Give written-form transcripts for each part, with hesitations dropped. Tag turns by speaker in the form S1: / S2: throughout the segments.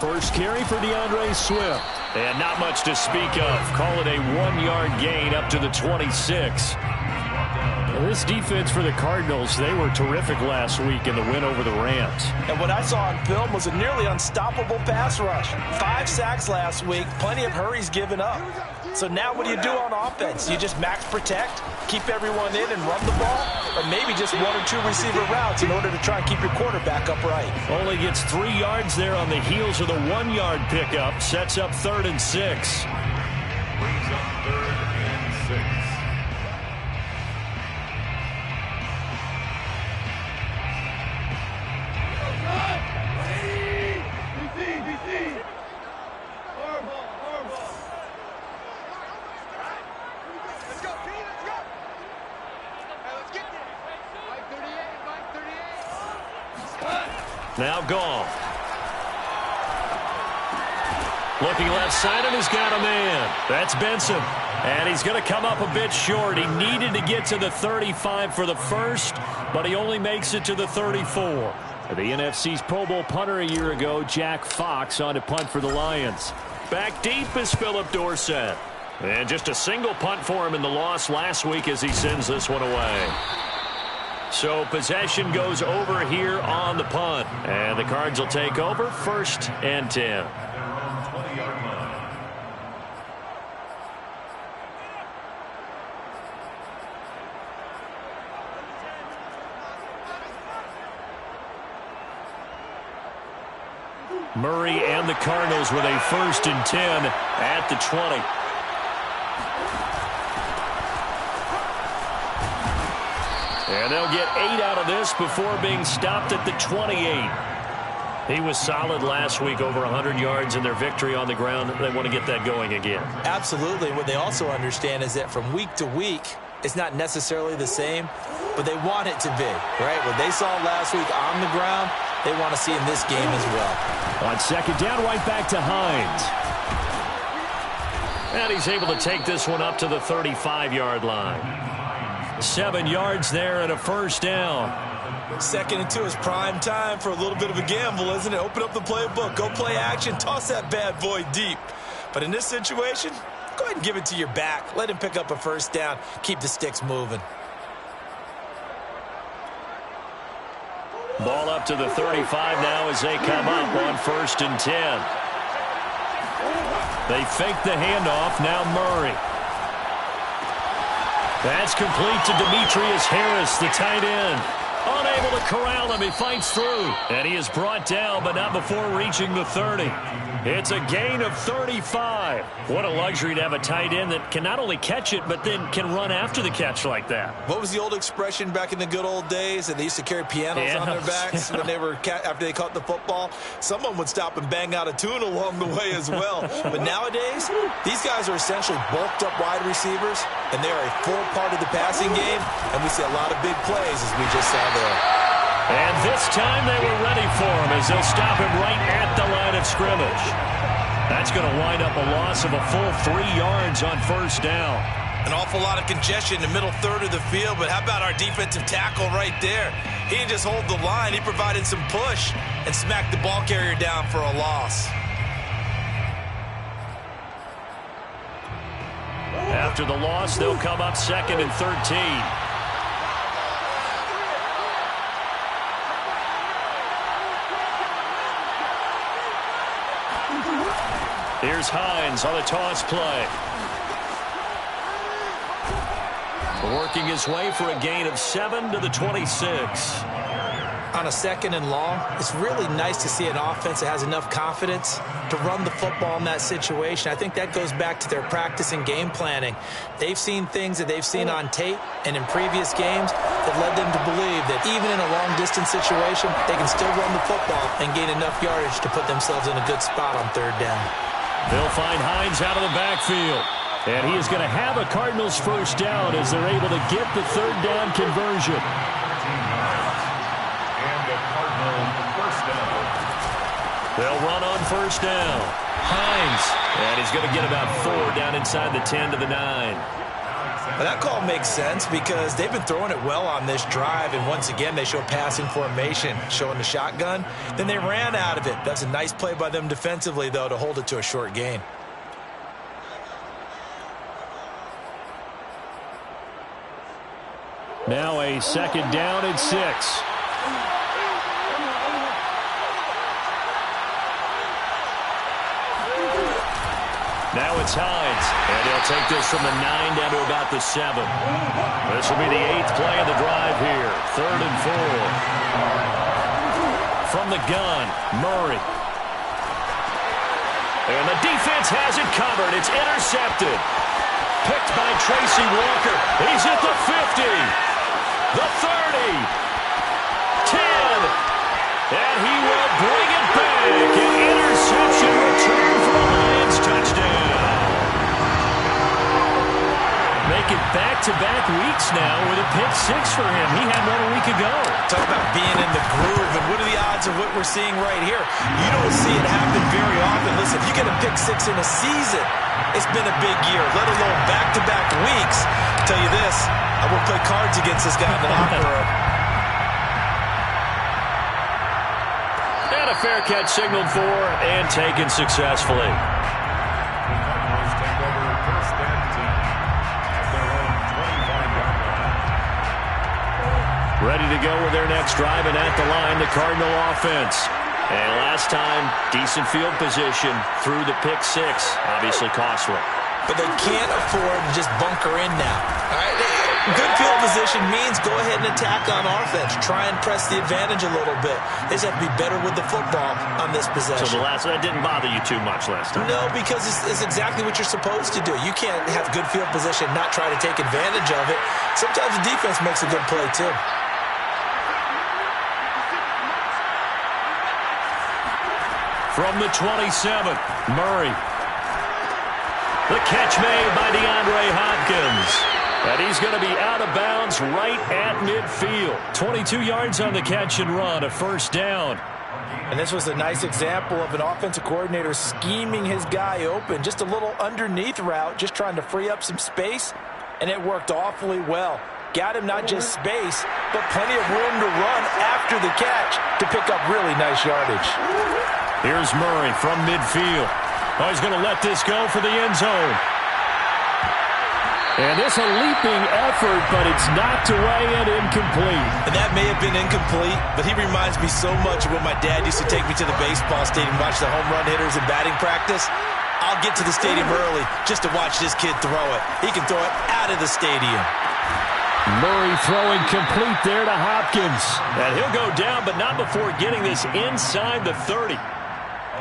S1: First carry for DeAndre Swift. And not much to speak of. Call it a 1-yard gain up to the 26. This defense for the Cardinals, they were terrific last week in the win over the Rams.
S2: And what I saw on film was a nearly unstoppable pass rush. 5 sacks last week, plenty of hurries given up. So now what do you do on offense? You just max protect, keep everyone in and run the ball, or maybe just 1 or 2 receiver routes in order to try and keep your quarterback upright.
S1: Only gets 3 yards there on the heels of the 1-yard pickup. Sets up 3rd and 6.
S3: Brings up 3rd and 6.
S1: Now Goff. Looking left side, and he's got a man. That's Benson. And he's going to come up a bit short. He needed to get to the 35 for the first, but he only makes it to the 34. The NFC's Pro Bowl punter a year ago, Jack Fox, on to punt for the Lions. Back deep is Phillip Dorsett. And just a single punt for him in the loss last week as he sends this one away. So possession goes over here on the punt. And the Cards will take over 1st and 10. Murray and the Cardinals with a 1st and 10 at the 20. And they'll get 8 out of this before being stopped at the 28. He was solid last week, over 100 yards in their victory on the ground. They want to get that going again.
S2: Absolutely. What they also understand is that from week to week, it's not necessarily the same, but they want it to be, right? What they saw last week on the ground, they want to see in this game as well.
S1: On 2nd down, right back to Hines. And he's able to take this one up to the 35-yard line. 7 yards there and a 1st down.
S2: 2nd and 2 is prime time for a little bit of a gamble, isn't it? Open up the playbook, go play action, toss that bad boy deep. But in this situation, go ahead and give it to your back. Let him pick up a 1st down. Keep the sticks moving.
S1: Ball up to the 35 now as they come up on 1st and 10. They fake the handoff. Now Murray. That's complete to Demetrius Harris, the tight end. Unable to corral him. He fights through. And he is brought down, but not before reaching the 30. It's a gain of 35. What a luxury to have a tight end that can not only catch it, but then can run after the catch like that.
S2: What was the old expression back in the good old days? And they used to carry pianos on their backs when they were after they caught the football. Someone would stop and bang out a tune along the way as well. But nowadays, these guys are essentially bulked up wide receivers, and they are a full part of the passing game. And we see a lot of big plays, as we just saw there.
S1: And this time they were ready for him as they'll stop him right at the line of scrimmage. That's going to wind up a loss of a full 3 yards on 1st down.
S2: An awful lot of congestion in the middle third of the field, but how about our defensive tackle right there? He didn't just hold the line, he provided some push and smacked the ball carrier down for a loss.
S1: After the loss, they'll come up 2nd and 13. Here's Hines on the toss play. Working his way for a gain of 7 to the 26.
S2: On a 2nd and long, it's really nice to see an offense that has enough confidence to run the football in that situation. I think that goes back to their practice and game planning. They've seen things that they've seen on tape and in previous games that led them to believe that even in a long-distance situation, they can still run the football and gain enough yardage to put themselves in a good spot on 3rd down.
S1: They'll find Hines out of the backfield. And he is going to have a Cardinals 1st down as they're able to get the 3rd down conversion.
S3: And the Cardinals 1st down.
S1: They'll run on 1st down. Hines. And he's going to get about 4 down inside the 10 to the 9.
S2: Well, that call makes sense because they've been throwing it well on this drive, and once again, they show passing formation, showing the shotgun. Then they ran out of it. That's a nice play by them defensively, though, to hold it to a short gain.
S1: Now a second down and 6. Now it's Hines, and he'll take this from the 9 down to about the 7. This will be the 8th play of the drive here. 3rd and 4. From the gun, Murray. And the defense has it covered. It's intercepted. Picked by Tracy Walker. He's at the 50. The 30. 10. And he will bring it back. An interception return for the Lions. Touchdown. Make it back-to-back weeks now with a pick 6 for him. He had one a week ago.
S2: Talk about being in the groove, and what are the odds of what we're seeing right here? You don't see it happen very often. Listen, if you get a pick 6 in a season, it's been a big year, let alone back-to-back weeks. I'll tell you this, I will play cards against this guy in the locker room.
S1: And a fair catch signaled for and taken successfully. Ready to go with their next drive, and at the line, the Cardinal offense. And last time, decent field position through the pick 6. Obviously costly.
S2: But they can't afford to just bunker in now. All right? Good field position means go ahead and attack on offense. Try and press the advantage a little bit. They just have to be better with the football on this possession.
S1: So that didn't bother you too much last time?
S2: No, because it's exactly what you're supposed to do. You can't have good field position, not try to take advantage of it. Sometimes the defense makes a good play, too.
S1: From the 27, Murray. The catch made by DeAndre Hopkins. And he's going to be out of bounds right at midfield. 22 yards on the catch and run, a first down.
S2: And this was a nice example of an offensive coordinator scheming his guy open. Just a little underneath route, just trying to free up some space, and it worked awfully well. Got him not just space, but plenty of room to run after the catch to pick up really nice yardage.
S1: Here's Murray from midfield. Oh, he's going to let this go for the end zone. And this a leaping effort, but it's knocked away and incomplete.
S2: And that may have been incomplete, but he reminds me so much of when my dad used to take me to the baseball stadium and watch the home run hitters in batting practice. I'll get to the stadium early just to watch this kid throw it. He can throw it out of the stadium.
S1: Murray throwing complete there to Hopkins. And he'll go down, but not before getting this inside the 30.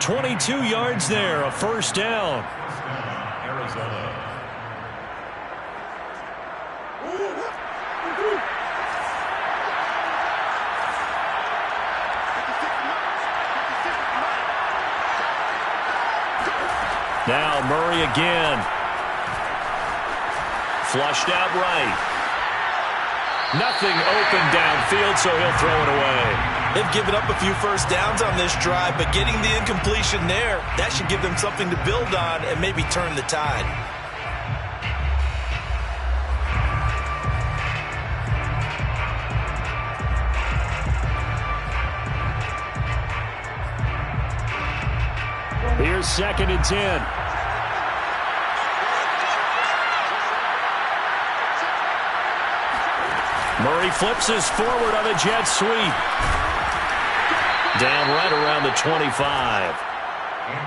S1: 22 yards there, a first down.
S3: Arizona.
S1: Now Murray again. Flushed out right. Nothing open downfield, so he'll throw it away.
S2: They've given up a few first downs on this drive, but getting the incompletion there, that should give them something to build on and maybe turn the tide.
S1: Here's 2nd and 10. Murray flips us forward on a jet sweep. Down right around the 25.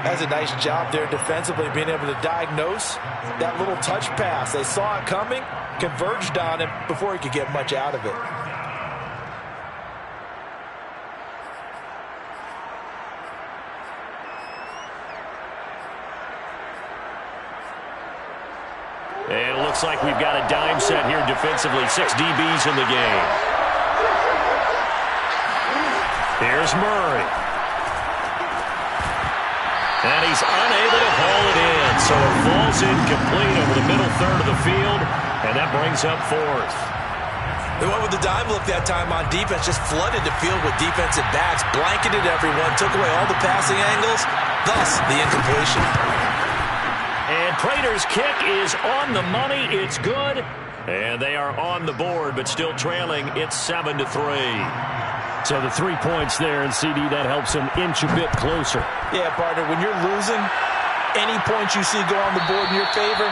S2: That's a nice job there defensively, being able to diagnose that little touch pass. They saw it coming, converged on him before he could get much out of it.
S1: And it looks like we've got a dime set here defensively. 6 DBs in the game. Here's Murray. And he's unable to haul it in. So it falls incomplete over the middle third of the field. And that brings up 4th.
S2: They went with the dime look that time on defense. Just flooded the field with defensive backs. Blanketed everyone. Took away all the passing angles. Thus, the incompletion.
S1: And Prater's kick is on the money. It's good. And they are on the board, but still trailing. It's 7-3.
S4: So the 3 points there, and CD, that helps them inch a bit closer.
S2: Yeah, partner, when you're losing, any points you see go on the board in your favor,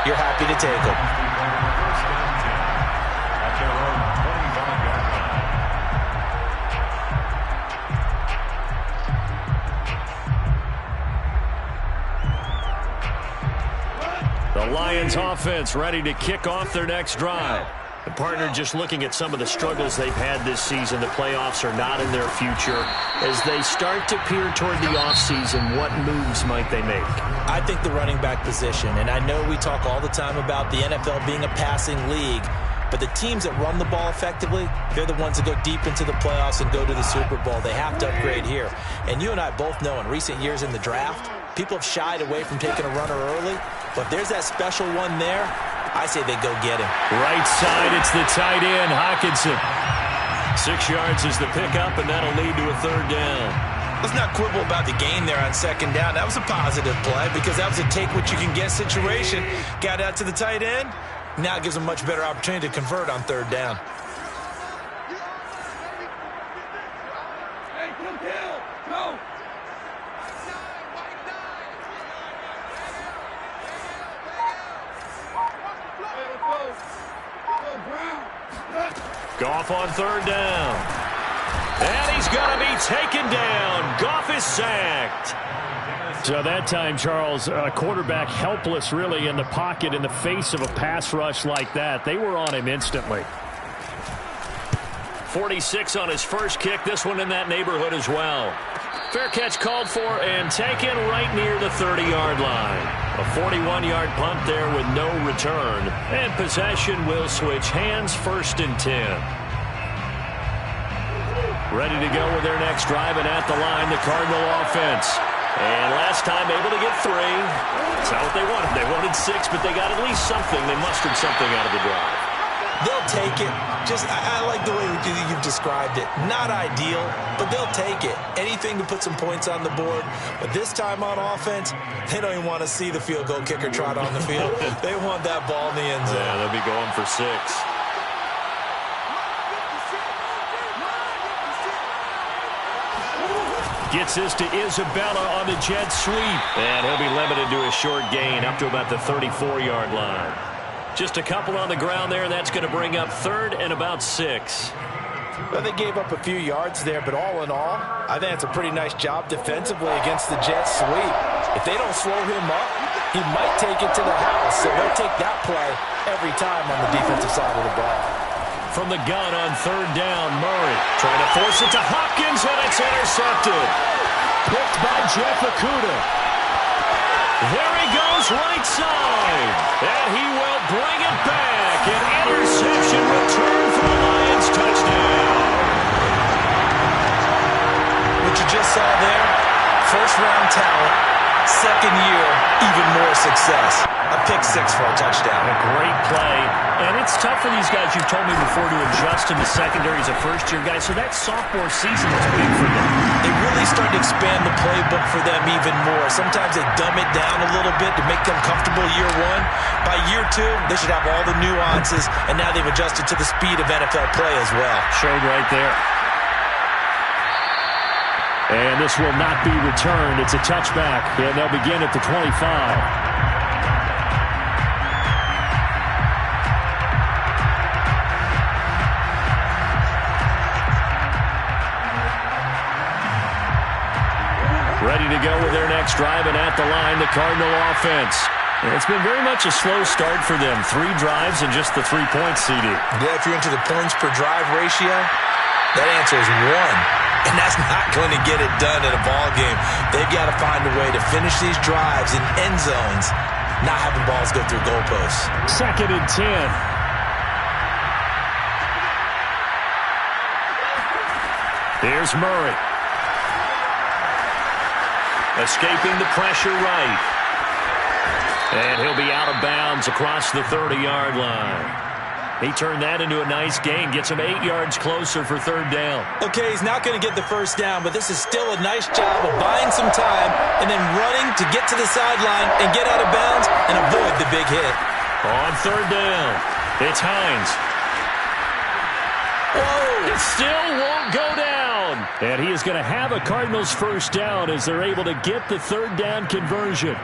S2: you're happy to take them.
S3: First down 10 at their own 25-yard line.
S1: The Lions offense ready to kick off their next drive. The partner just looking at some of the struggles they've had this season. The playoffs are not in their future. As they start to peer toward the offseason, what moves might they make?
S2: I think the running back position, and I know we talk all the time about the NFL being a passing league, but the teams that run the ball effectively, they're the ones that go deep into the playoffs and go to the Super Bowl. They have to upgrade here. And you and I both know in recent years in the draft, people have shied away from taking a runner early, but there's that special one there. I say they go get him.
S1: Right side, it's the tight end, Hockenson. 6 yards is the pickup, and that'll lead to a third down.
S2: Let's not quibble about the gain there on second down. That was a positive play because that was a take-what-you-can-get situation. Got out to the tight end. Now it gives them a much better opportunity to convert on third down.
S3: Go!
S1: Goff on third down. And he's going to be taken down. Goff is sacked.
S4: So that time, Charles, a quarterback helpless really in the pocket in the face of a pass rush like that. They were on him instantly.
S1: 46 on his first kick. This one in that neighborhood as well. Fair catch called for and taken right near the 30-yard line. A 41-yard punt there with no return. And possession will switch hands, 1st and 10. Ready to go with their next drive, and at the line, the Cardinal offense. And last time able to get 3. That's not what they wanted. They wanted 6, but they got at least something. They mustered something out of the drive.
S2: They'll take it. I like the way you've described it. Not ideal, but they'll take it. Anything to put some points on the board. But this time on offense, they don't even want to see the field goal kicker trot on the field. They want that ball in the end zone.
S1: Yeah, they'll be going for 6. Gets this to Isabella on the jet sweep. And he'll be limited to a short gain up to about the 34-yard line. Just a couple on the ground there, and that's going to bring up 3rd and about 6.
S2: Well, they gave up a few yards there, but all in all, I think it's a pretty nice job defensively against the jet sweep. If they don't slow him up, he might take it to the house. So they'll take that play every time on the defensive side of the ball.
S1: From the gun on 3rd down, Murray trying to force it to Hopkins, and it's intercepted. Picked by Jeff Okudah. There he goes, right side. And he will bring it back. An interception return for the Lions, touchdown.
S2: What you just saw there, first-round talent, second year, even more success. A pick 6 for a touchdown.
S1: A great play. And it's tough for these guys, you've told me before, to adjust in the secondary as a first-year guy. So that sophomore season is big for them.
S2: They really start to expand the playbook for them even more. Sometimes they dumb it down a little bit to make them comfortable year 1. By year 2, they should have all the nuances, and now they've adjusted to the speed of NFL play as well.
S1: Showed right there.
S4: And this will not be returned. It's a touchback, and they'll begin at the 25.
S1: Ready to go with their next drive, and at the line, the Cardinal offense. And it's been very much a slow start for them. 3 drives and just the 3 points, CD.
S2: Yeah, if you're into the points per drive ratio, that answer is 1. And that's not going to get it done in a ball game. They've got to find a way to finish these drives in end zones, not having balls go through goalposts.
S4: 2nd and 10.
S1: Here's Murray. Escaping the pressure right. And he'll be out of bounds across the 30-yard line. He turned that into a nice gain. Gets him 8 yards closer for 3rd down.
S2: Okay, he's not going to get the first down, but this is still a nice job of buying some time and then running to get to the sideline and get out of bounds and avoid the big hit.
S1: On 3rd down. It's Hines.
S2: Whoa!
S1: It still won't go down. And he is going to have a Cardinals first down as they're able to get the third down conversion.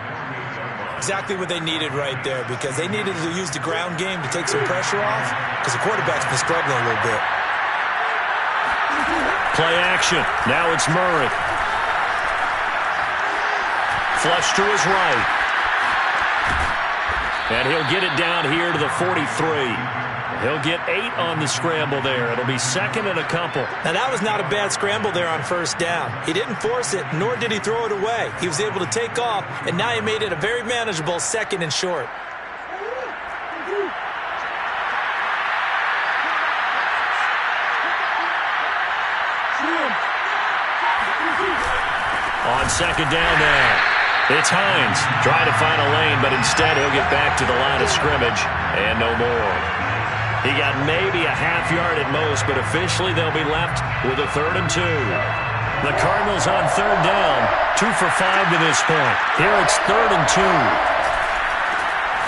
S2: Exactly what they needed right there, because they needed to use the ground game to take some pressure off, because the quarterback's been struggling a little bit.
S1: Play action. Now it's Murray. Flush to his right. And he'll get it down here to the 43. He'll get 8 on the scramble there. It'll be second and a couple.
S2: Now, that was not a bad scramble there on first down. He didn't force it, nor did he throw it away. He was able to take off, and now he made it a very manageable second and short.
S1: On second down now, it's Hines trying to find a lane, but instead he'll get back to the line of scrimmage and no more. He got maybe a half yard at most, but officially they'll be left with a 3rd and 2. The Cardinals on third down, 2 for 5 to this point. Here it's 3rd and 2.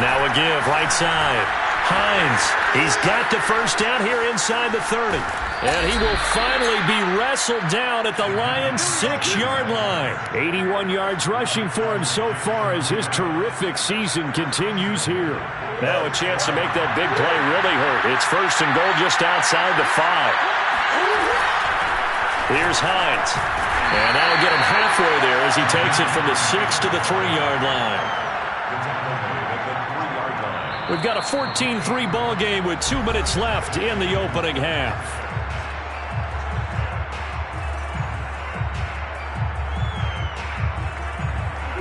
S1: Now a give right side. Hines, he's got the first down here inside the 30. And he will finally be wrestled down at the Lions' 6-yard line. 81 yards rushing for him so far as his terrific season continues here. Now a chance to make that big play really hurt. It's 1st and goal just outside the 5. Here's Hines. And that'll get him halfway there as he takes it from the 6 to the 3-yard line. We've got a 14-3 ball game with 2 minutes left in the opening half.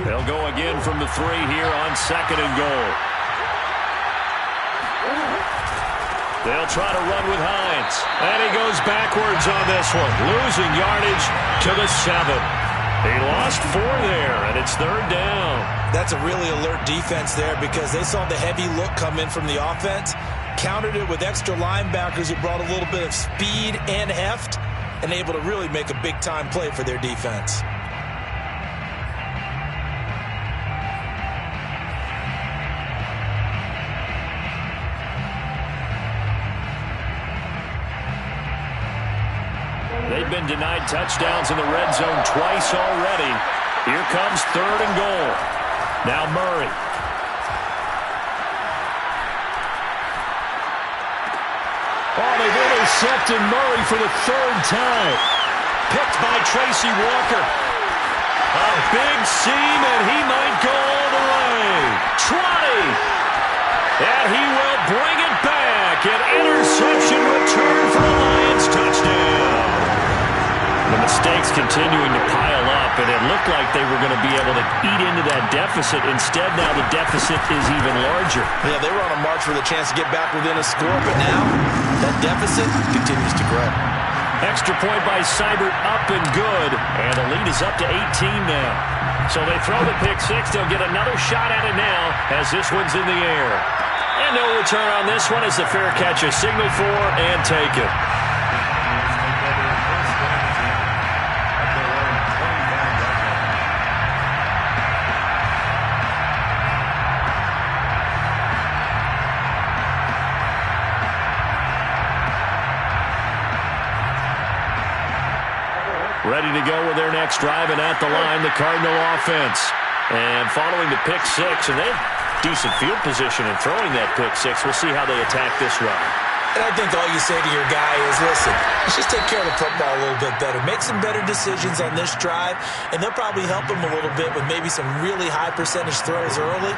S1: They'll go again from the 3 here on 2nd and goal. They'll try to run with Hines. And he goes backwards on this one. Losing yardage to the 7. He lost 4 there, and it's 3rd down.
S2: That's a really alert defense there, because they saw the heavy look come in from the offense, countered it with extra linebackers who brought a little bit of speed and heft, and able to really make a big-time play for their defense.
S1: They've been denied touchdowns in the red zone twice already. Here comes 3rd and goal. Now Murray. Oh, they've intercepted Murray for the 3rd time. Picked by Tracy Walker. A big seam, and he might go all the way. 20. And he will bring it back. An interception return for the Lions touchdown. The mistakes continuing to pile up, and it looked like they were going to be able to eat into that deficit. Instead, now the deficit is even larger.
S2: Yeah, they were on a march for the chance to get back within a score, but now that deficit continues to grow.
S1: Extra point by Seibert, up and good, and the lead is up to 18 now. So they throw the pick 6. They'll get another shot at it now as this one's in the air. And no return on this one as the fair catch is signaled for and taken. Ready to go with their next drive, and at the line, the Cardinal offense. And following the pick 6, and they have decent field position in throwing that pick 6. We'll see how they attack this run.
S2: And I think all you say to your guy is, listen, let's just take care of the football a little bit better. Make some better decisions on this drive, and they'll probably help him a little bit with maybe some really high percentage throws early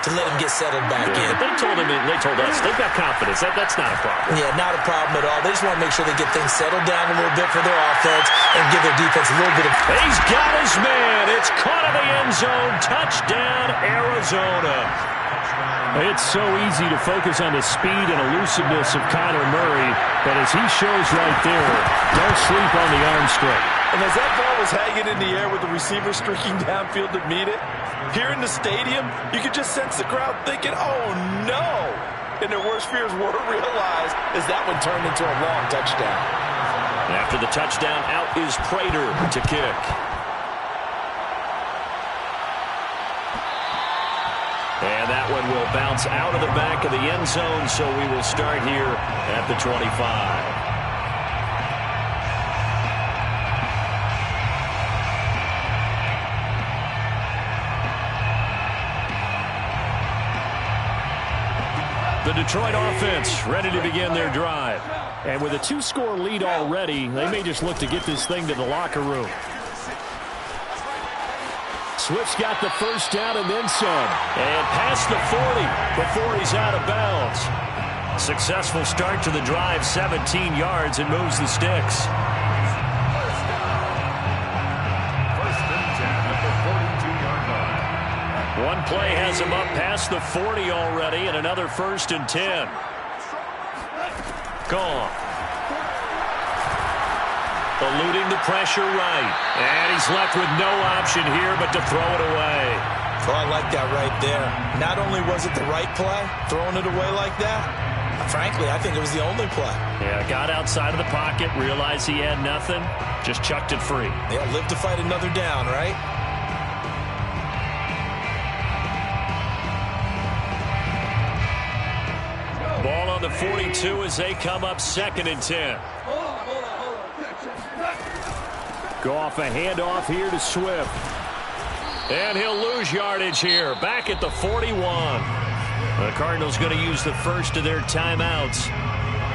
S2: to let him get settled back in.
S1: But they told us they've got confidence. That's not a problem.
S2: Yeah, not a problem at all. They just want to make sure they get things settled down a little bit for their offense and give their defense a little bit of...
S1: He's got his man. It's caught in the end zone. Touchdown, Arizona.
S4: It's so easy to focus on the speed and elusiveness of Kyler Murray, but as he shows right there, don't sleep on the arm strength.
S5: And as that ball was hanging in the air with the receiver streaking downfield to meet it, here in the stadium, you could just sense the crowd thinking, oh no! And their worst fears were realized as that one turned into a long touchdown.
S1: After the touchdown, out is Prater to kick. And that one will bounce out of the back of the end zone, so we will start here at the 25. The Detroit offense ready to begin their drive.
S4: And with a 2-score lead already, they may just look to get this thing to the locker room.
S1: Swift's got the first down and then some. And past the 40 before he's out of bounds. Successful start to the drive, 17 yards, and moves the sticks. One play has him up past the 40 already, and another 1st and 10. Gone. Eluding the pressure right. And he's left with no option here but to throw it away.
S2: Oh, I like that right there. Not only was it the right play, throwing it away like that, frankly, I think it was the only play.
S1: Yeah, got outside of the pocket, realized he had nothing, just chucked it free.
S2: Yeah, live to fight another down, right?
S1: Ball on the 42 as they come up 2nd and 10.
S4: Goff a handoff here to Swift.
S1: And he'll lose yardage here, back at the 41. The Cardinals going to use the first of their timeouts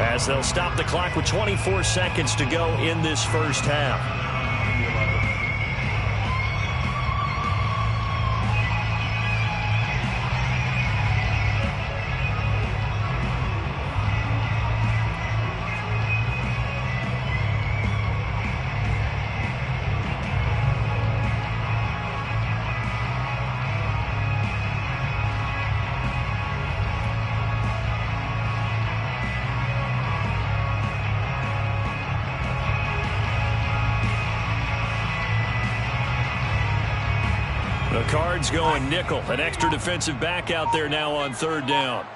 S1: as they'll stop the clock with 24 seconds to go in this first half. The Cards going nickel. An extra defensive back out there now on 3rd down.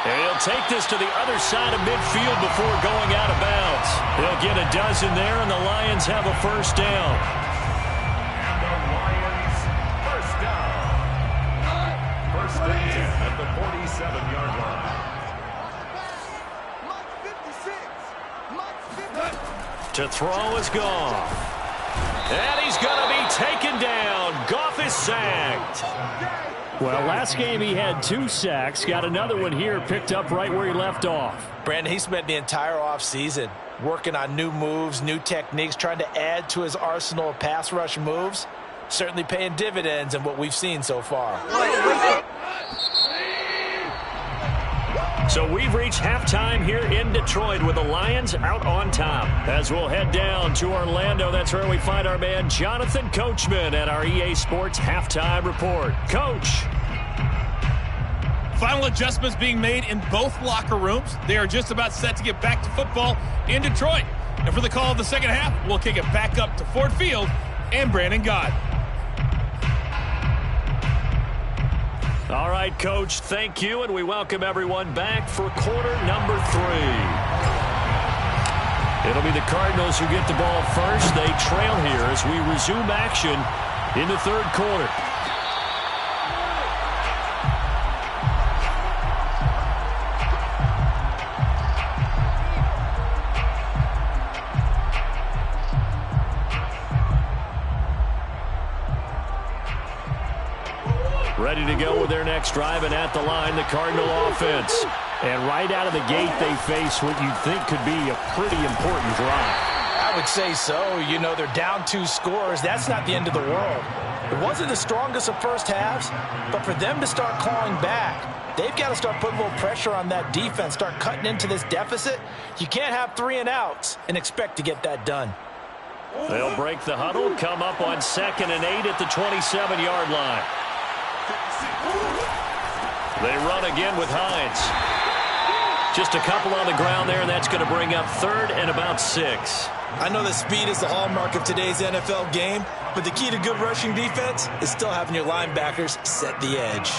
S1: And he'll take this to the other side of midfield before going out of bounds. They'll get a dozen there, and the Lions have a 1st down.
S3: And the Lions, 1st down. 1st and 10 at the 47-yard line.
S1: To throw is Goff. And he's going to be taken down. Goff is sacked.
S4: Well, last game he had 2 sacks. Got another one here, picked up right where he left off.
S2: Brandon, he spent the entire offseason working on new moves, new techniques, trying to add to his arsenal of pass rush moves. Certainly paying dividends in what we've seen so far.
S1: So we've reached halftime here in Detroit with the Lions out on top. As we'll head down to Orlando, that's where we find our man Jonathan Coachman at our EA Sports Halftime Report. Coach.
S6: Final adjustments being made in both locker rooms. They are just about set to get back to football in Detroit. And for the call of the second half, we'll kick it back up to Ford Field and Brandon Gott.
S1: All right, Coach, thank you, and we welcome everyone back for quarter number 3. It'll be the Cardinals who get the ball first. They trail here as we resume action in the 3rd quarter. Ready to go with their next drive, and at the line, the Cardinal offense.
S4: And right out of the gate, they face what you'd think could be a pretty important drive.
S2: I would say so. You know, they're down 2 scores. That's not the end of the world. It wasn't the strongest of first halves, but for them to start clawing back, they've got to start putting a little pressure on that defense, start cutting into this deficit. You can't have 3 and outs and expect to get that done.
S1: They'll break the huddle, come up on 2nd and 8 at the 27-yard line. They run again with Hines. Just a couple on the ground there, and that's going to bring up 3rd and about 6.
S2: I know that speed is the hallmark of today's NFL game, but the key to good rushing defense is still having your linebackers set the edge.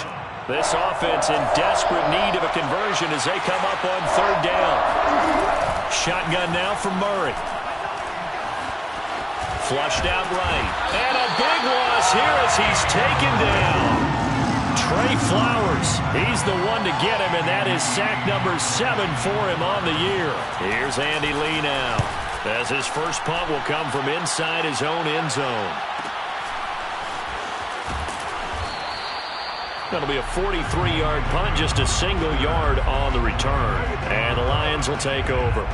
S1: This offense in desperate need of a conversion as they come up on 3rd down. Shotgun now from Murray. Flushed out right. And a big loss here as he's taken down. Trey Flowers, he's the one to get him, and that is sack number 7 for him on the year. Here's Andy Lee now, as his first punt will come from inside his own end zone. That'll be a 43-yard punt, just a single yard on the return. And the Lions will take over.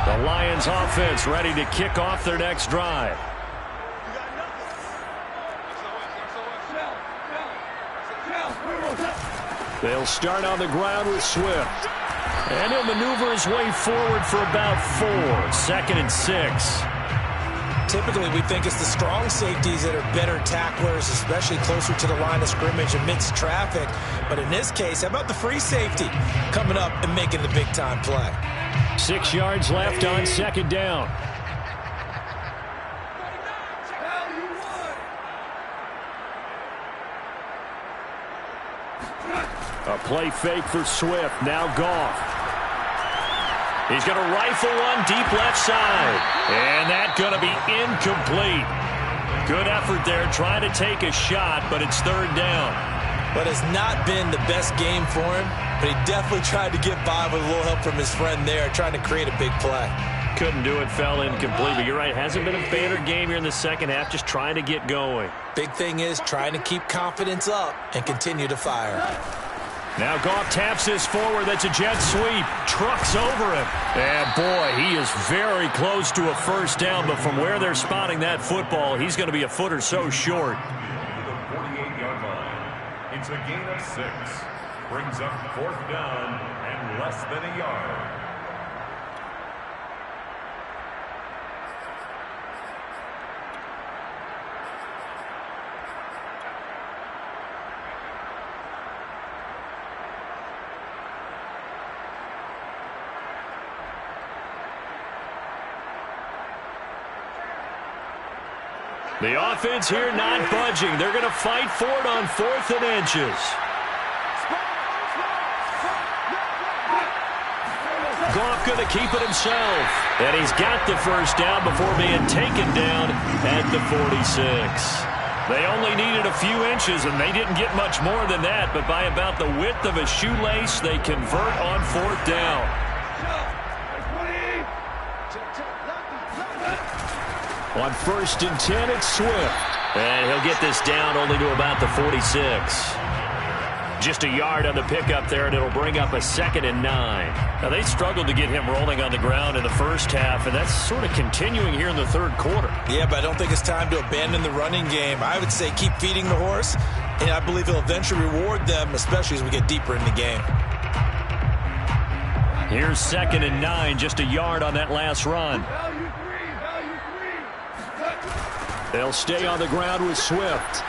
S1: The Lions offense ready to kick off their next drive. They'll start on the ground with Swift. And he'll maneuver his way forward for about 4. 2nd and 6.
S2: Typically, we think it's the strong safeties that are better tacklers, especially closer to the line of scrimmage amidst traffic. But in this case, how about the free safety coming up and making the big-time play?
S1: 6 yards left on 2nd down. A play fake for Swift. Now Goff. He's going to rifle one deep left side. And that's going to be incomplete. Good effort there trying to take a shot, but it's 3rd down.
S2: But it's not been the best game for him, but he definitely tried to get by with a little help from his friend there, trying to create a big play.
S1: Couldn't do it, fell incomplete. But you're right, hasn't been a better game here in the second half, just trying to get going.
S2: Big thing is trying to keep confidence up and continue to fire.
S1: Now Goff taps this forward. That's a jet sweep. Trucks over him. And boy, he is very close to a first down, but from where they're spotting that football, he's going to be a foot or so short.
S3: To the 48-yard line. It's a gain of 6. Brings up 4th down and less than a yard.
S1: The offense here not budging. They're going to fight for it on 4th and inches. Goff going to keep it himself. And he's got the first down before being taken down at the 46. They only needed a few inches, and they didn't get much more than that. But by about the width of a shoelace, they convert on 4th down. On 1st and 10, it's Swift. And he'll get this down only to about the 46. Just a yard on the pickup there, and it'll bring up a 2nd and 9. Now, they struggled to get him rolling on the ground in the first half, and that's sort of continuing here in the 3rd quarter.
S2: Yeah, but I don't think it's time to abandon the running game. I would say keep feeding the horse, and I believe he'll eventually reward them, especially as we get deeper in the game.
S1: Here's 2nd and 9, just a yard on that last run. They'll stay on the ground with Swift.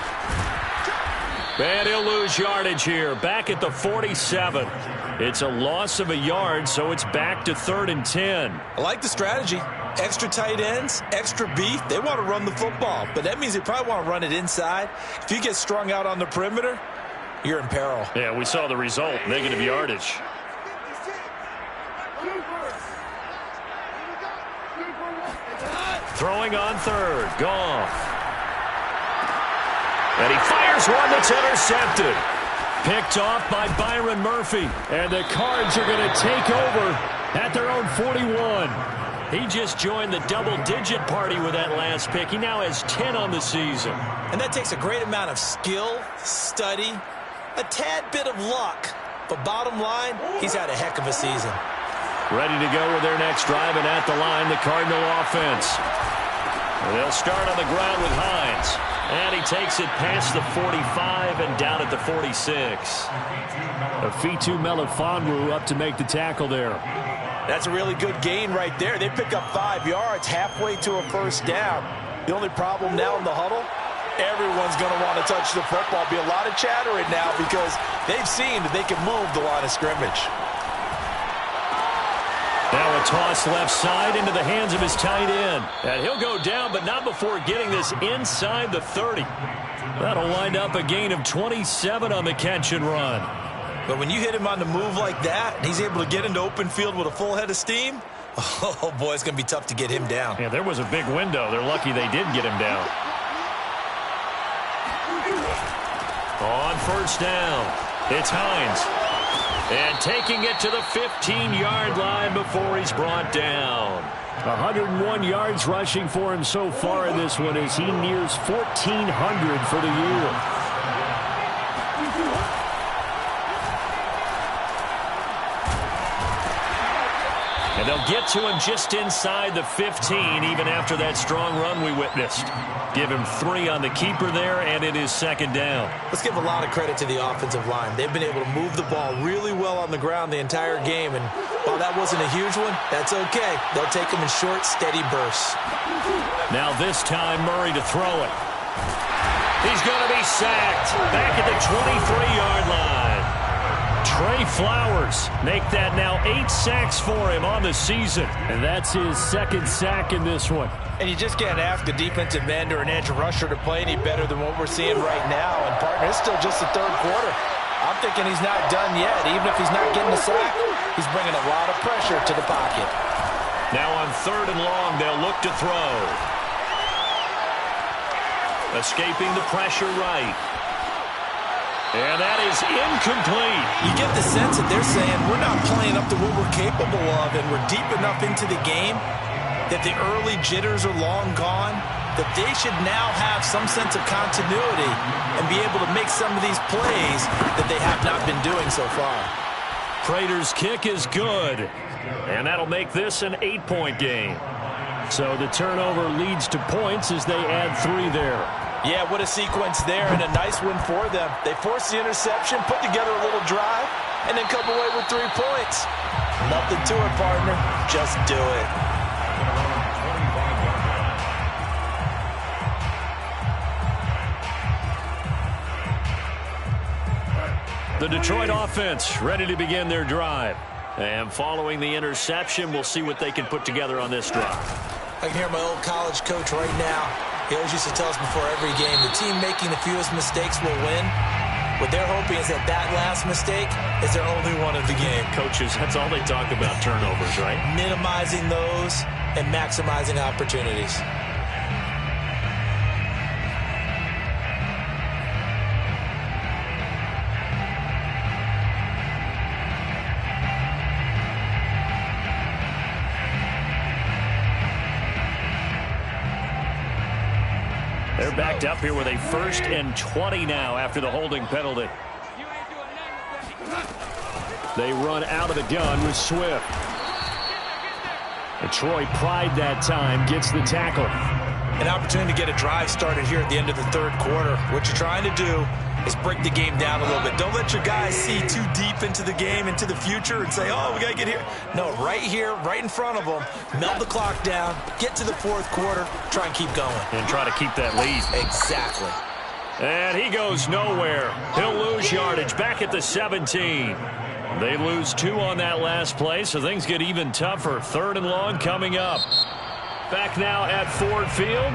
S1: And he'll lose yardage here. Back at the 47. It's a loss of a yard, so it's back to 3rd and 10.
S2: I like the strategy. Extra tight ends, extra beef. They want to run the football, but that means they probably want to run it inside. If you get strung out on the perimeter, you're in peril.
S1: Yeah, we saw the result. Negative yardage. Throwing on 3rd. Goff. And he fires one that's intercepted. Picked off by Byron Murphy. And the Cards are going to take over at their own 41. He just joined the double-digit party with that last pick. He now has 10 on the season.
S2: And that takes a great amount of skill, study, a tad bit of luck. But bottom line, he's had a heck of a season.
S1: Ready to go with their next drive, and at the line, the Cardinal offense. They'll start on the ground with Hines. And he takes it past the 45 and down at the 46. Afitu Melifonwu up to make the tackle there.
S5: That's a really good gain right there. They pick up 5 yards halfway to a first down. The only problem now in the huddle, everyone's going to want to touch the football. Be a lot of chattering now because they've seen that they can move the line of scrimmage.
S1: Now a toss left side into the hands of his tight end. And he'll go down, but not before getting this inside the 30. That'll wind up a gain of 27 on the catch and run.
S2: But when you hit him on the move like that, and he's able to get into open field with a full head of steam, oh, boy, it's going to be tough to get him down.
S1: Yeah, there was a big window. They're lucky they did get him down. On first down, it's Hines. And taking it to the 15-yard line before he's brought down.
S4: 101 yards rushing for him so far in this one as he nears 1,400 for the year.
S1: And they'll get to him just inside the 15, even after that strong run we witnessed. Give him 3 on the keeper there, and it is second down.
S2: Let's give a lot of credit to the offensive line. They've been able to move the ball really well on the ground the entire game, and while that wasn't a huge one, that's okay. They'll take them in short, steady bursts.
S1: Now this time, Murray to throw it. He's going to be sacked back at the 23-yard line. Trey Flowers make that now 8 sacks for him on the season.
S4: And that's his second sack in this one.
S5: And you just can't ask a defensive end or an edge rusher to play any better than what we're seeing right now. And, partner, it's still just the third quarter. I'm thinking he's not done yet. Even if he's not getting a sack, he's bringing a lot of pressure to the pocket.
S1: Now on third and long, they'll look to throw. Escaping the pressure right. And that is incomplete.
S2: You get the sense that they're saying we're not playing up to what we're capable of, and we're deep enough into the game that the early jitters are long gone, that they should now have some sense of continuity and be able to make some of these plays that they have not been doing so far.
S1: Prater's kick is good, and that'll make this an 8-point game.
S4: So the turnover leads to points as they add 3 there.
S5: Yeah, what a sequence there, and a nice win for them. They forced the interception, put together a little drive, and then come away with 3 points. Nothing to it, partner. Just do it.
S1: The Detroit offense ready to begin their drive. And following the interception, we'll see what they can put together on this drive.
S2: I can hear my old college coach right now. He always used to tell us before every game, the team making the fewest mistakes will win. What they're hoping is that that last mistake is their only one of the game.
S1: Coaches, that's all they talk about, turnovers, right?
S2: Minimizing those and maximizing opportunities.
S1: They're backed up here with a 1st and 20 now after the holding penalty.
S4: They run out of the gun with Swift. Detroit pride that time gets the tackle.
S2: An opportunity to get a drive started here at the end of the third quarter. What you're trying to do is break the game down a little bit. Don't let your guys see too deep into the game, into the future, and say, oh, we got to get here. No, right here, right in front of them, melt the clock down, get to the fourth quarter, try and keep going.
S1: And try to keep that lead.
S2: Exactly.
S1: And he goes nowhere. He'll lose yardage back at the 17. They lose 2 on that last play, so things get even tougher. 3rd and long coming up. Back now at Ford Field.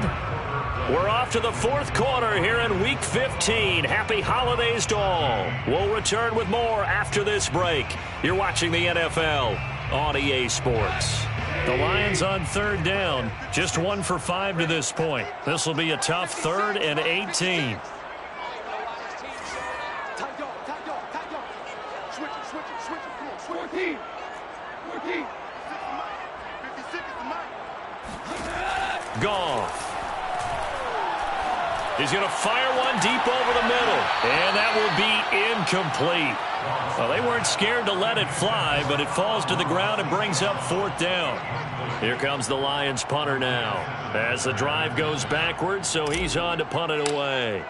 S1: We're off to the 4th quarter here in Week 15. Happy holidays to all. We'll return with more after this break. You're watching the NFL on EA Sports. The Lions on 3rd down. Just 1 for 5 to this point. This will be a tough 3rd and 18. Goff. He's going to fire one deep over the middle. And that will be incomplete. Well, they weren't scared to let it fly, but it falls to the ground and brings up 4th down. Here comes the Lions punter now. As the drive goes backwards, so he's on to punt it away.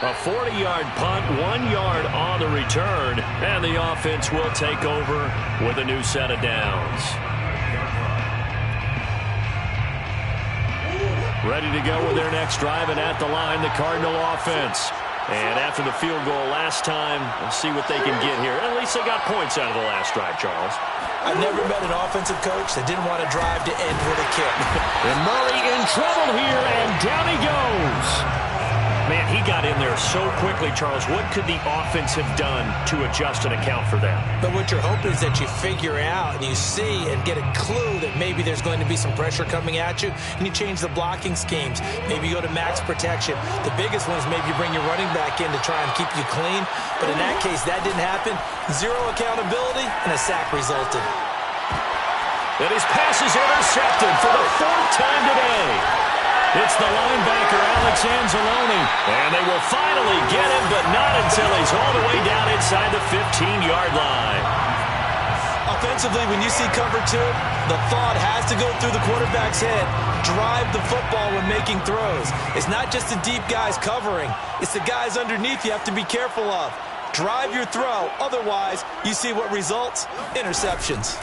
S1: A 40-yard punt, 1 yard on the return, and the offense will take over with a new set of downs. Ready to go with their next drive, and at the line, the Cardinal offense. And after the field goal last time, we'll see what they can get here. At least they got points out of the last drive, Charles.
S2: I've never met an offensive coach that didn't want to drive to end with a kick.
S4: And Murray in trouble here, and down he goes.
S1: Man, he got in there so quickly, Charles. What could the offense have done to adjust and account for that?
S2: But what you're hoping is that you figure out and you see and get a clue that maybe there's going to be some pressure coming at you, and you change the blocking schemes. Maybe you go to max protection. The biggest one is maybe you bring your running back in to try and keep you clean. But in that case, that didn't happen. Zero accountability, and a sack resulted.
S1: And his pass is intercepted for the 4th time today. It's the linebacker, Alex Anzalone. And they will finally get him, but not until he's all the way down inside the 15-yard line.
S2: Offensively, when you see cover 2, the thought has to go through the quarterback's head. Drive the football when making throws. It's not just the deep guys covering. It's the guys underneath you have to be careful of. Drive your throw. Otherwise, you see what results? Interceptions.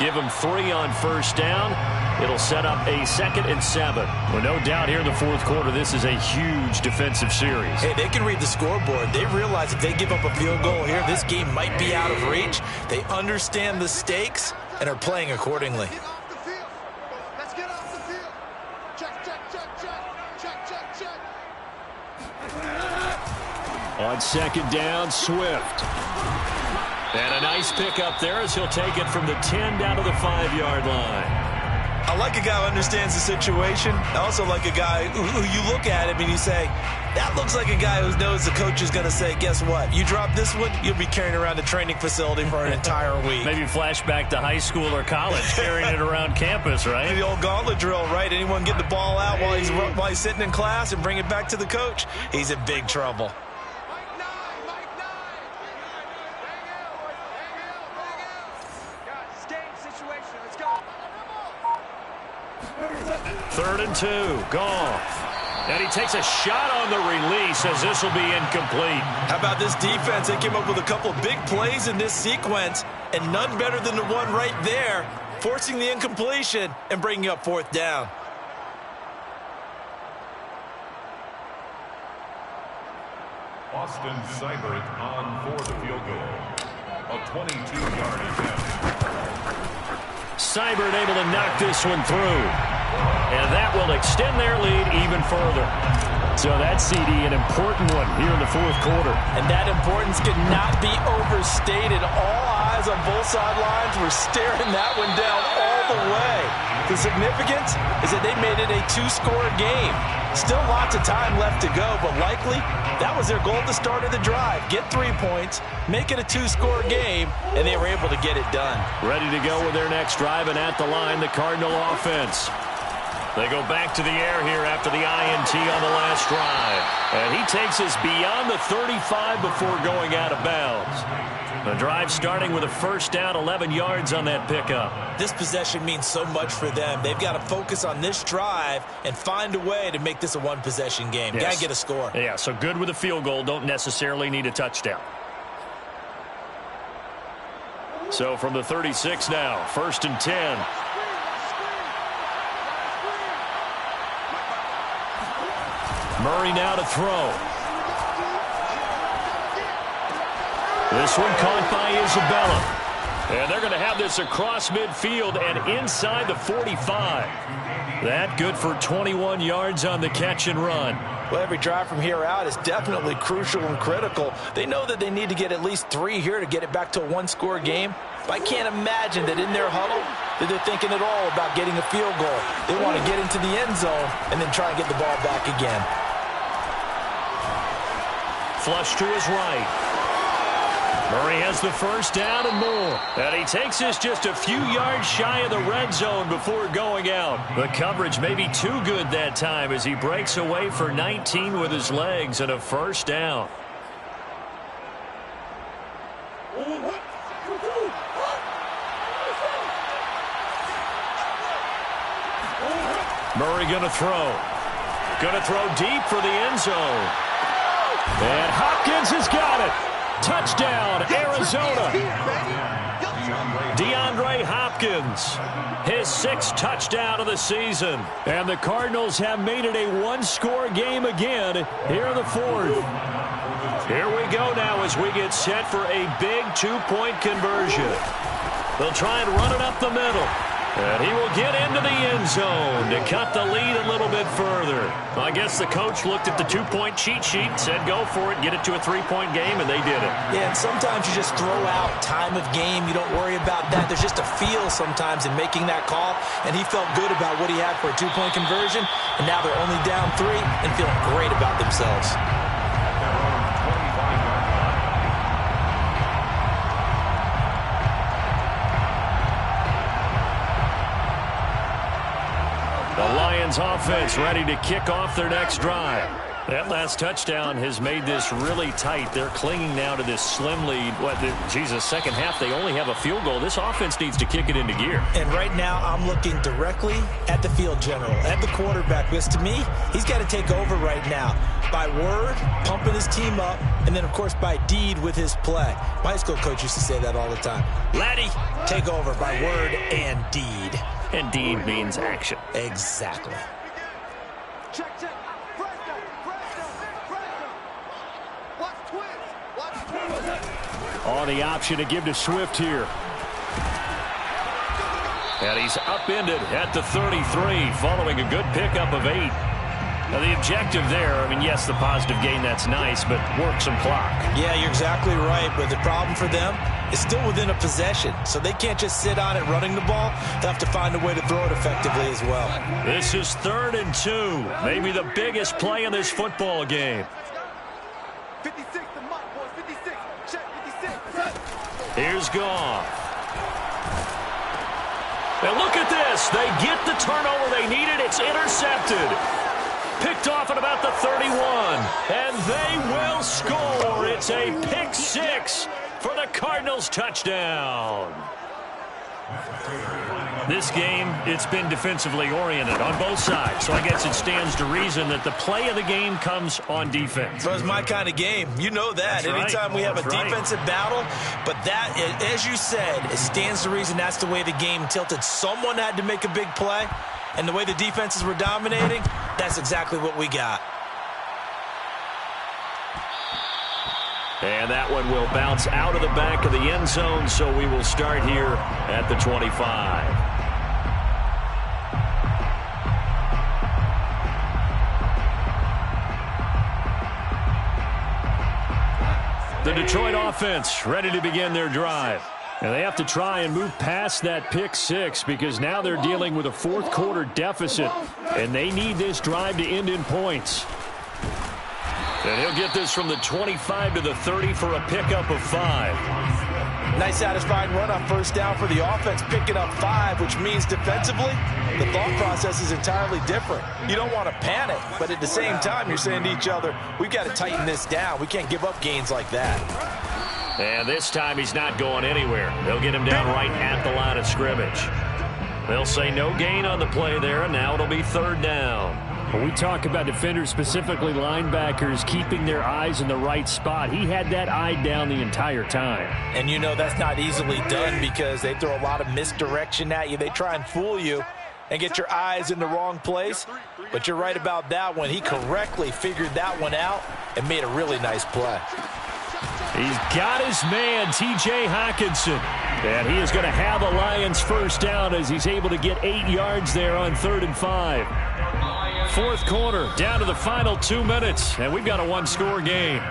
S1: Give him 3 on first down. It'll set up a 2nd and 7.
S4: Well, no doubt here in the 4th quarter, this is a huge defensive series.
S2: Hey, they can read the scoreboard. They realize if they give up a field goal here, this game might be out of reach. They understand the stakes and are playing accordingly.
S7: Let's get off the field. Check, check, check, check. Check, check, check.
S4: On 2nd down, Swift.
S1: And a nice pickup there as he'll take it from the 10 down to the 5-yard line.
S2: I like a guy who understands the situation. I also like a guy who you look at him and you say, that looks like a guy who knows the coach is going to say, guess what? You drop this one, you'll be carrying around a training facility for an entire week.
S1: Maybe flashback to high school or college, carrying it around campus, right?
S2: The old gauntlet drill, right? Anyone get the ball out while he's sitting in class and bring it back to the coach? He's in big trouble.
S1: 3rd and 2, Goff. And he takes a shot on the release as this will be incomplete.
S2: How about this defense? They came up with a couple big plays in this sequence, and none better than the one right there, forcing the incompletion and bringing up 4th down.
S3: Austin Seibert on for the field goal. A 22-yard attempt.
S1: Seibert able to knock this one through. And that will extend their lead even further.
S4: So that, CD, an important one here in the 4th quarter.
S2: And that importance cannot be overstated. All eyes on both sidelines were staring that one down all the way. The significance is that they made it a 2-score game. Still lots of time left to go, but likely that was their goal at the start of the drive. Get 3 points, make it a 2-score game, and they were able to get it done.
S1: Ready to go with their next drive, and at the line, the Cardinal offense. They go back to the air here after the INT on the last drive. And he takes us beyond the 35 before going out of bounds. The drive starting with a 1st down, 11 yards on that pickup.
S2: This possession means so much for them. They've got to focus on this drive and find a way to make this a one-possession game.
S1: Yes.
S2: Got to get a score.
S1: Yeah, so good with a field goal. Don't necessarily need a touchdown. So from the 36 now, 1st and 10. Murray now to throw. This one caught by Isabella. And they're going to have this across midfield and inside the 45. That good for 21 yards on the catch and run.
S2: Well, every drive from here out is definitely crucial and critical. They know that they need to get at least 3 here to get it back to a 1-score game. But I can't imagine that in their huddle that they're thinking at all about getting a field goal. They want to get into the end zone and then try and get the ball back again.
S1: Flush to his right. Murray has the 1st down and more. And he takes this just a few yards shy of the red zone before going out. The coverage may be too good that time as he breaks away for 19 with his legs and a 1st down. Murray going to throw. Going to throw deep for the end zone. And Hopkins has got it. Touchdown, Arizona. DeAndre Hopkins, his 6th touchdown of the season.
S4: And the Cardinals have made it a one-score game again here in the 4th.
S1: Here we go now as we get set for a big 2-point conversion. They'll try and run it up the middle. And he will get into the end zone to cut the lead a little bit further. I guess the coach looked at the 2-point cheat sheet and said, go for it, get it to a 3-point game, and they did it.
S2: Yeah, and sometimes you just throw out time of game. You don't worry about that. There's just a feel sometimes in making that call, and he felt good about what he had for a 2-point conversion, and now they're only down 3 and feeling great about themselves.
S1: The Lions offense ready to kick off their next drive. That last touchdown has made this really tight. They're clinging now to this slim lead. Second half, they only have a field goal. This offense needs to kick it into gear.
S2: And right now, I'm looking directly at the field general, at the quarterback, because to me, he's got to take over right now. By word, pumping his team up, and then, of course, by deed with his play. My high school coach used to say that all the time. Laddie, take over by word and deed.
S1: And deed means action.
S2: Exactly.
S7: Check. Watch twins.
S4: On the option to give to Swift here.
S1: And he's upended at the 33 following a good pickup of 8. Now, the objective there, yes, the positive gain, that's nice, but work some clock.
S2: Yeah, you're exactly right, but the problem for them is still within a possession, so they can't just sit on it running the ball. They'll have to find a way to throw it effectively as well.
S1: This is 3rd and 2, maybe the biggest play in this football game.
S7: 56, the mark, boys, 56. Check, 56.
S1: Here's Goff. And look at this. They get the turnover they needed. It's intercepted. Picked off at about the 31. And they will score. It's a pick 6 for the Cardinals touchdown. This game, it's been defensively oriented on both sides. So I guess it stands to reason that the play of the game comes on defense.
S2: So it's my kind of game. You know that.
S1: That's
S2: anytime
S1: right.
S2: we have a
S1: That's right.
S2: defensive battle. But that, as you said, it stands to reason that's the way the game tilted. Someone had to make a big play. And the way the defenses were dominating, that's exactly what we got.
S1: And that one will bounce out of the back of the end zone, so we will start here at the 25. The Detroit offense ready to begin their drive.
S4: And they have to try and move past that pick 6 because now they're dealing with a 4th quarter deficit, and they need this drive to end in points.
S1: And he'll get this from the 25 to the 30 for a pickup of 5.
S2: Nice satisfying run on first down for the offense, picking up 5, which means defensively, the thought process is entirely different. You don't want to panic, but at the same time, you're saying to each other, we've got to tighten this down. We can't give up gains like that.
S1: And this time he's not going anywhere. They'll get him down right at the line of scrimmage. They'll say no gain on the play there, and now it'll be 3rd down.
S4: When we talk about defenders, specifically linebackers, keeping their eyes in the right spot, he had that eye down the entire time.
S2: And you know that's not easily done because they throw a lot of misdirection at you. They try and fool you and get your eyes in the wrong place. But you're right about that one. He correctly figured that one out and made a really nice play.
S4: He's got his man, T.J. Hawkinson. And he is going to have a Lions first down as he's able to get 8 yards there on 3rd and 5. 4th quarter, down to the final 2 minutes, and we've got a one-score game.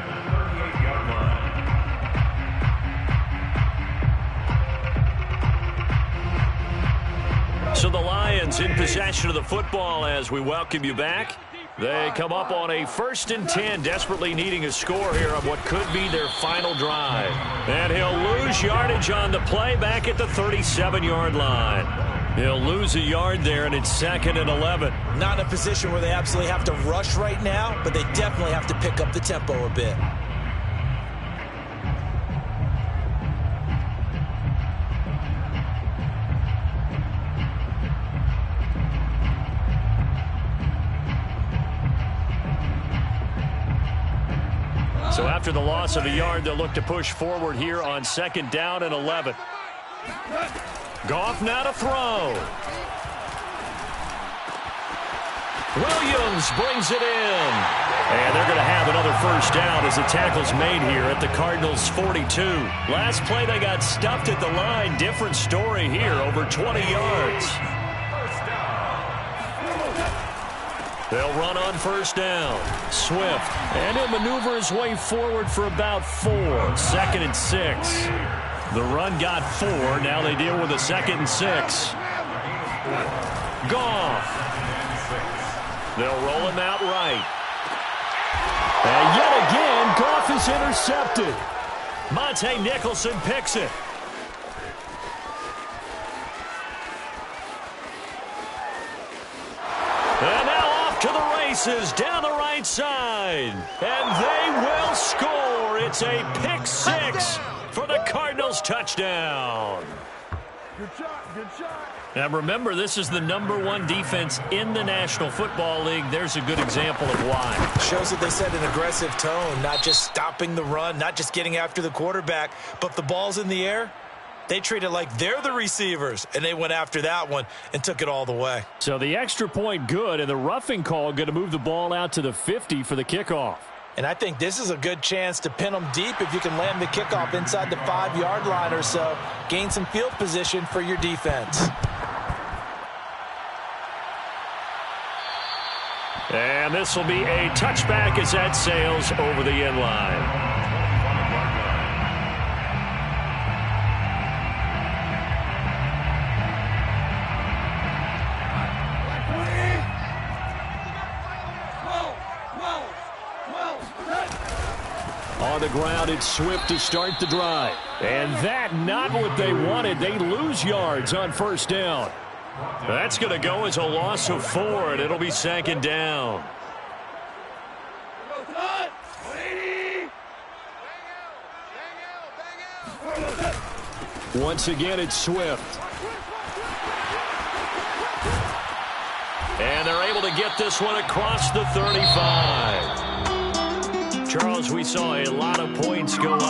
S1: So the Lions in possession of the football as we welcome you back. They come up on a 1st and 10, desperately needing a score here on what could be their final drive. And he'll lose yardage on the play back at the 37-yard line. He'll lose a yard there, and it's 2nd and 11.
S2: Not in a position where they absolutely have to rush right now, but they definitely have to pick up the tempo a bit.
S1: So after the loss of a yard, they'll look to push forward here on 2nd down and 11. Goff now to throw. Williams brings it in. And they're going to have another first down as the tackle's made here at the Cardinals' 42. Last play, they got stuffed at the line. Different story here, over 20 yards. They'll run on first down. Swift. And he'll maneuver his way forward for about 4. 2nd and 6. The run got 4. Now they deal with a 2nd and 6. Goff. They'll roll him out right. And yet again, Goff is intercepted. Monte Nicholson picks it. And now off to the races down the right side. And they will score. It's a pick 6 for the Cardinals touchdown.
S7: Good shot, good shot.
S1: Now remember, this is the #1 defense in the National Football League. There's a good example of why.
S2: Shows that they set an aggressive tone, not just stopping the run, not just getting after the quarterback, but if the ball's in the air, they treat it like they're the receivers, and they went after that one and took it all the way.
S1: So the extra point good, and the roughing call going to move the ball out to the 50 for the kickoff.
S2: And I think this is a good chance to pin them deep if you can land the kickoff inside the 5-yard line or so. Gain some field position for your defense.
S1: And this will be a touchback as that sails over the end line. On the ground, it's Swift to start the drive. And that, not what they wanted. They lose yards on first down. That's going to go as a loss of 4, and it'll be 2nd down. Once again, it's Swift. And they're able to get this one across the 35. Charles, we saw a lot of points go up.